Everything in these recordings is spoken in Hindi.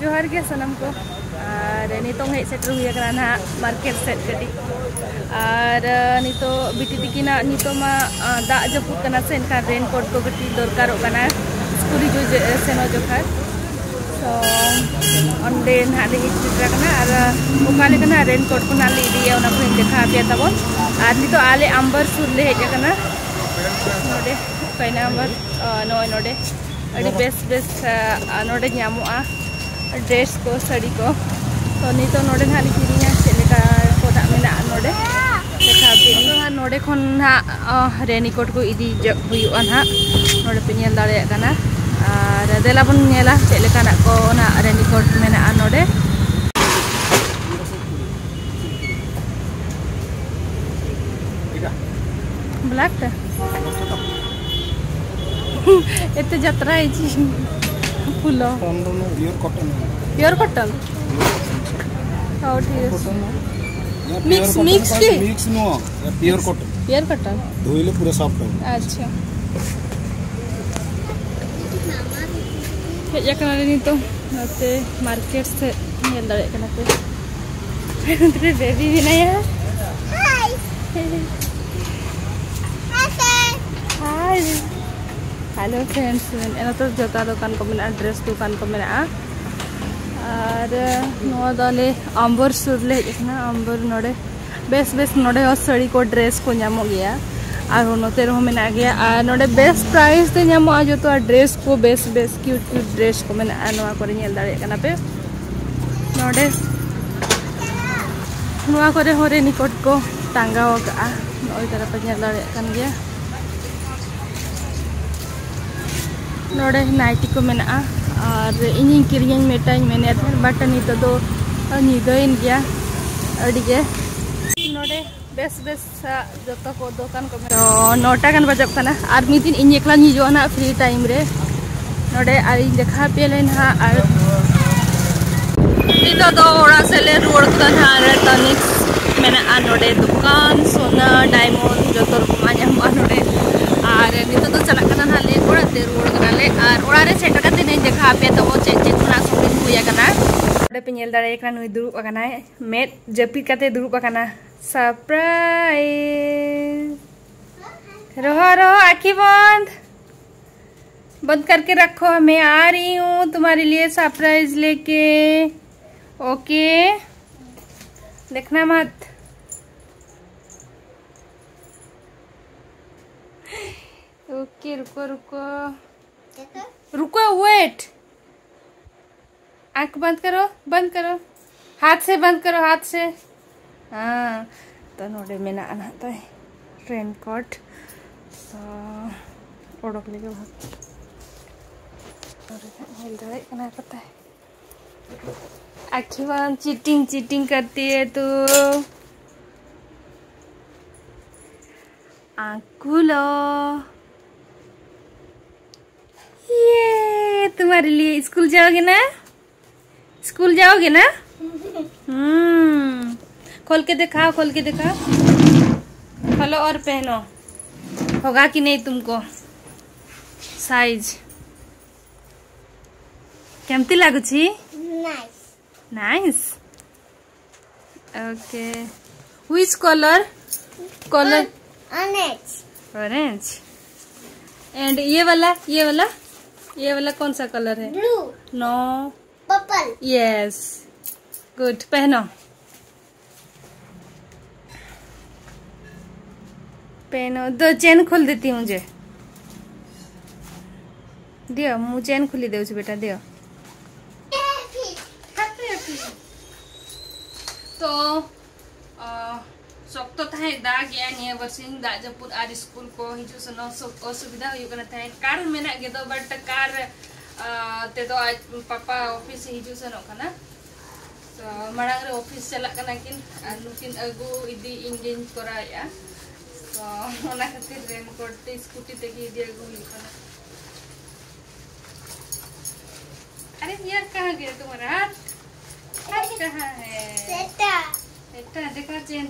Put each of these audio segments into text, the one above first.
जोहार के सनम को और नितों हेज सेटर हुई ना मार्केट सेट कटी और नितो बिटी तिकिना नितो मा दा जपुत कना से इनका रेनकोट को कटी दरकारों कना स्कूल जो सेनो जोखार तो अंडे नाले हेज सेटर कना और ओकाले कना रेनकोट को नाले दिया उना को देखा पे तबन और नितो आले अंबर सुर ले हेज कना नोडे कइना अंबर नोय नोडे अड़ी बेस बेस नोडे ᱧᱟᱢᱚᱜᱼᱟ ड्रेस को साड़ी को तो नितो नोडे ना किरिया चलेका को दा मेना नोडे देखा पे नोडे खन ना रेनकोट को इदी हुयुआ ना नोडे पे नेल दाड़े कना और देला बन नेला चलेका ना को ना रेनकोट मेना नोडे ब्लैक टा एते यात्रा है जी फुलो प्योर कॉटन हाउ ठीक मिक्स मिक्स की मिक्स नो प्योर कॉटन धोइले पूरा सॉफ्ट है अच्छा या कना रे तो नते मार्केट से नेल दाड़े कना पे तेरे बेबी भी नहीं है हाय हाय हेलो फ्रेंड्स एना तो जोता दुकान को मेना ड्रेस दुकान को मेना और नो दाले अंबर सुरले इतना अंबर नोडे बेस बेस नोडे साड़ी को ड्रेस को ᱧᱟᱢᱚᱜ गया और नोते रो मेना गया और नोडे बेस प्राइस ते ᱧᱟᱢᱚᱜᱼᱟ जोतो ड्रेस को base base cute cute dress को मेना नोआ करे नेल दाड़े कना पे नोडे नोआ करे होरे निकट को टांगाव का ओई तरह पे नेल दाड़े कन गया नोडे नाइटी को मेना और इन किरियन मेटा मेने बट नित दो निदइन गया अडिगे नोडे बेस बेस जतो को दुकान को तो 9टा गन बजब कना और मिद दिन इन एकला निजो ना फ्री टाइम रे नोडे और इन देखा पेले ना और नितो दो ओड़ा से ले रोड कना रे तनिक्स मेना नोडे दुकान सोना डायमंड जतो को ᱧᱟᱢᱚᱜᱼᱟ नोडे और नितो तो चला कना ना ले ओड़ा ते रोड कना ले और ओड़ा रे सेट कते ने देखा पे तो चे चे ना सोमिन हुया कना ओडे पे नेल दाड़े एकना नुई दुरुब कना मेट जपी कते दुरुब कना सरप्राइज रहो रहो आँखी बंद बंद करके रखो मैं आ रही हूँ तुम्हारे लिए सरप्राइज लेके ओके देखना मत ओके रुको रुको रुको वेट आँख बंद करो हाथ से बंद करो हाथ से हाँ तो नोडे मेना आना तो रेनकोट तो ओडोक लेके बहुत मिल रहा है पता है आँखें बंद चीटिंग करती है तू आँख खुलो ये तुम्हारे लिए स्कूल जाओगे ना खोल के दिखाओ खोलो और पहनो होगा कि नहीं तुमको साइज केमती लागुची nice okay which colour orange and ये वाला कौन सा कलर है blue no purple yes good पहनो दो चेन खोल देती हूँ मुझे दियो मु चेन खुली दे बेटा दियो तो शक्त थाहे दा गया निया वर्षिंग दा जपुद आर स्कूल को हिजु सनो असुविधा हुई कना थाहे कार मेना गे दो बट कार ते दो आज पापा ऑफिस हिजु सनो कना तो मरांग रे ऑफिस चला कना किन नुकिन अगु इदी इंजिन कराया तो ओना खातिर रेनकोट ते स्कूटी ते गी दिया अगु हुई कना अरे यार कहाँ गया तुम्हारा हाथ कहाँ है बेटा देखो चेन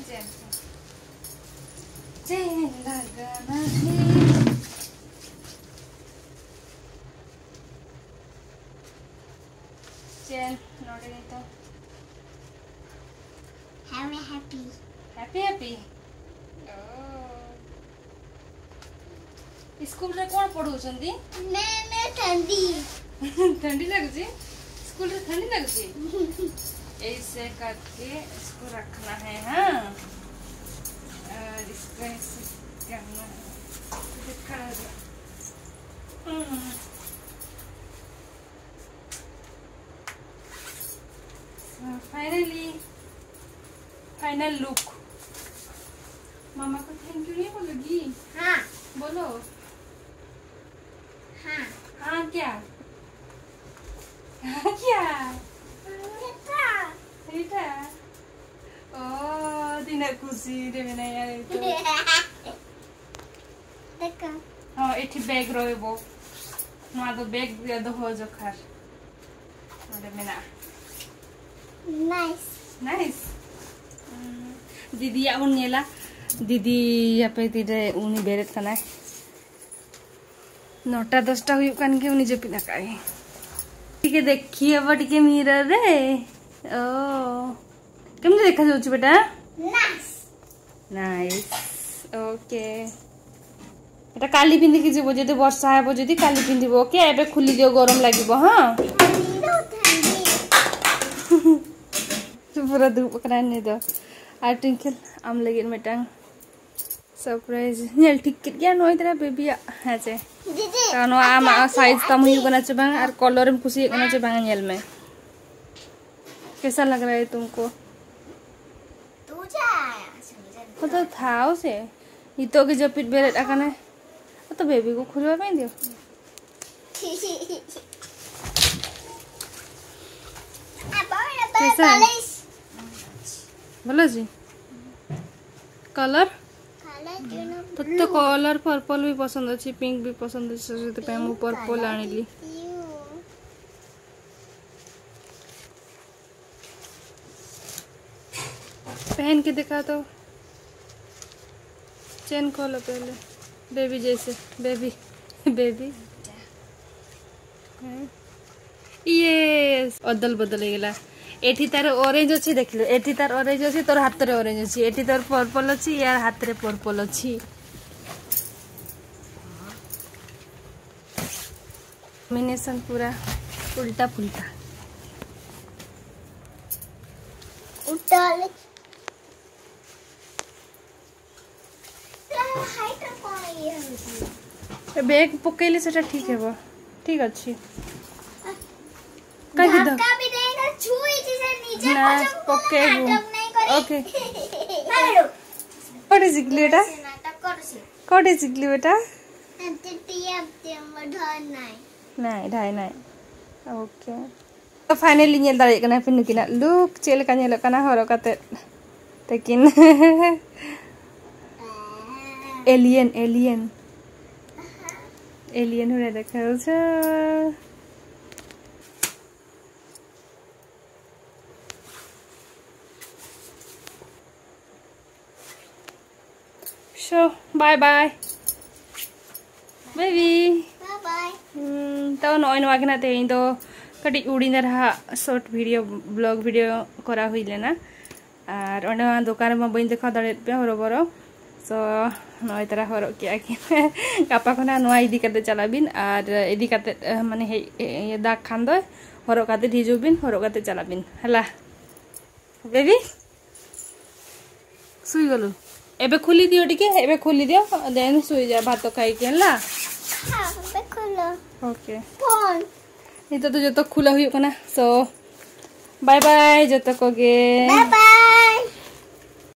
लगाना है चेन नोडे नहीं तो हैप्पी हैप्पी स्कूल रे कौन पढ़ुछंदी मैं ठंडी ठंडी लगुची स्कूल रे ठंडी लगुची ऐसे करके इसको रखना है। हाँ और इसको ऐसे करना है। दिखा दो। Final look. मामा को थैंक यू नहीं बोलोगी? हाँ बोलो। हाँ हाँ क्या क्या Rita. Oh, tidak kusi deh menanya itu. देखो Oh, itu bag roy bo. No ada bag dia do hojo khar. Ada mena. Nice Nice. दीदी आउन नेला दीदी यहाँ पे तीरे उन्हीं बेरेट करना है 9टा 10टा हुई कान के उन्हीं जो पिना काहे ठीक है देखिए बट के मिरर रे ओ केमने देखा जाउची बेटा नाइस नाइस ओके एटा काली पिंदी कि जेबो जदी वर्षा हेबो जदी काली पिंदिबो ओके एबे खुली दियो गरम लागिबो हां पूरा धूप कराने दो और ट्विंकल आम लगे मेटांग सरप्राइज नेल ठीक किया नोय तेरा बेबी है जे दीदी कानो आम साइज तम ही बना चे बांग और कलर में खुशी बना चे बांग नेल में कैसा लग रहा है तुमको तू जा वो तो था उसे ये तो कि जब पिट बेरेट आकाने तो बेबी को खुलवा में दियो कैसा है बोलो जी कलर तो कलर पर्पल भी पसंद अच्छी पिंक भी पसंद अच्छी तो पे मु पर्पल आनिली पहन के दिखा तो चेन खोलो पहले बेबी जैसे बेबी बेबी ये अदल बदल गला एठी तार ऑरेंज अच्छी देख लो एठी तार ऑरेंज अच्छी तोर हाथ रे ऑरेंज अच्छी एठी तार पर्पल अच्छी यार हाथ रे पर्पल अच्छी कॉम्बिनेशन पूरा उल्टा पुल्टा उतार हाइट कौन है बैग पकेले सेटा ठीक है वो ठीक अच्छी कहीं दो धक्का भी देगा छुई जिसे नीचे ना पके वो ओके कोटे सिकली बेटा नाटक कर से कोटे सिकली बेटा नहीं ढाई नहीं ओके तो फाइनली नेल दाड़े कना फिर नुकिना लुक चेल का नेल कना हरो कते तकिन एलियन एलियन एलियन हो देखा छ So, bye bye. Baby. Bye bye तो नॉय नॉय के नाते इन तो कटी उड़ी न रहा शॉर्ट वीडियो ब्लॉग वीडियो करा हुई लेना और ओने दुकान में बइन देखा दड़े पे हरो बरो सो नॉय तरह हरो क्या कि कापा खना नॉय इदी करते चलाबिन और इदी करते माने ये दाग खान दो हरो काते हिजुबिन हरो काते चलाबिन हला बेबी सुई गलु एबे खुली दियो टिके एबे खुली दियो देन सुई जा भात खाई के हला हां बे खोलो ओके फोन ये तो जो तो खुला हुई ना सो बाय बाय जो तो को गे बाय बाय